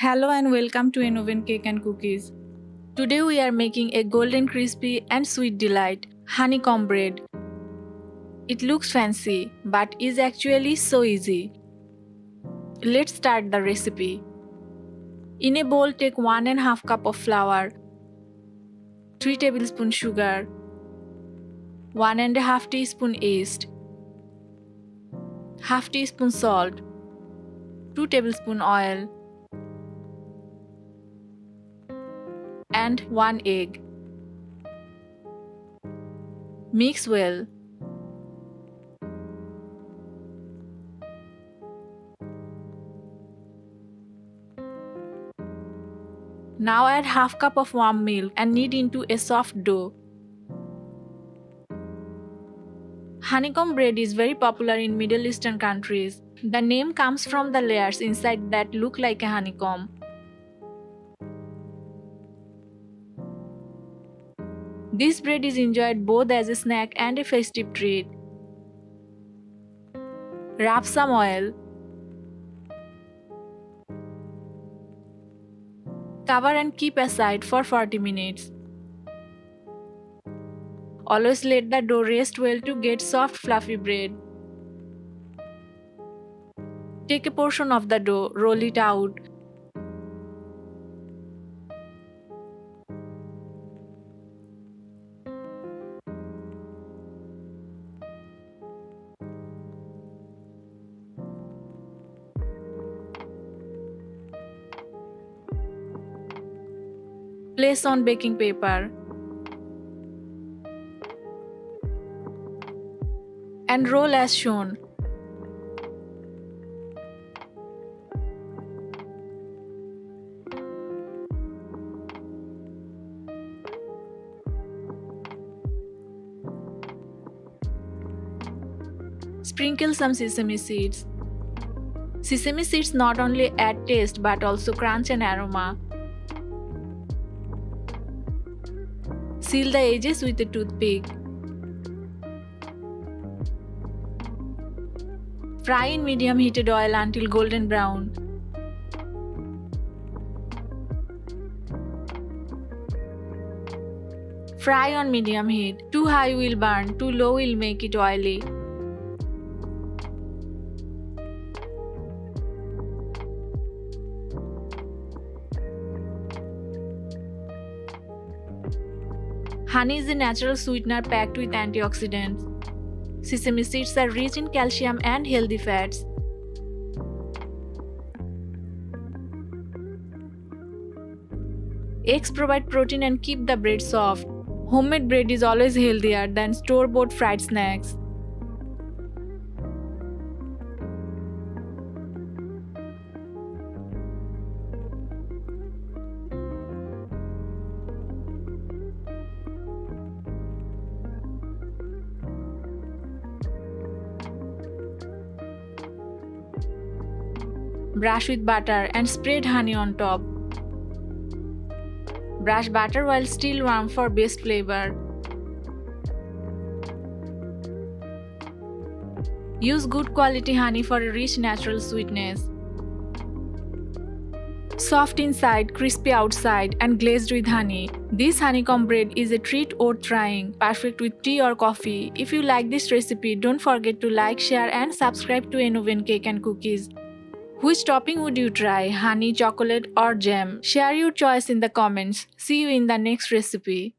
Hello and welcome to Enoven Cake and Cookies. Today we are making a golden crispy and sweet delight, honeycomb bread. It looks fancy but is actually so easy. Let's start the recipe. In a bowl take 1.5 cup of flour, 3 tablespoons sugar, 1.5 teaspoon yeast, half teaspoon salt, 2 tablespoon oil, and 1 egg. Mix well. Now add half cup of warm milk and knead into a soft dough. Honeycomb bread is very popular in Middle Eastern countries. The name comes from the layers inside that look like a honeycomb. This bread is enjoyed both as a snack and a festive treat. Rub some oil. Cover and keep aside for 40 minutes. Always let the dough rest well to get soft fluffy bread. Take a portion of the dough, roll it out. Place on baking paper. And roll as shown. Sprinkle some sesame seeds. Sesame seeds not only add taste but also crunch and aroma. Seal the edges with a toothpick. Fry in medium heated oil until golden brown. Fry on medium heat. Too high will burn, too low will make it oily. Honey is a natural sweetener packed with antioxidants. Sesame seeds are rich in calcium and healthy fats. Eggs provide protein and keep the bread soft. Homemade bread is always healthier than store-bought fried snacks. Brush with butter and spread honey on top. Brush butter while still warm for best flavor. Use good quality honey for a rich natural sweetness. Soft inside, crispy outside, and glazed with honey. This honeycomb bread is a treat worth trying, perfect with tea or coffee. If you like this recipe, don't forget to like, share, and subscribe to Enoven Cake and Cookies. Which topping would you try, honey, chocolate, or jam? Share your choice in the comments. See you in the next recipe.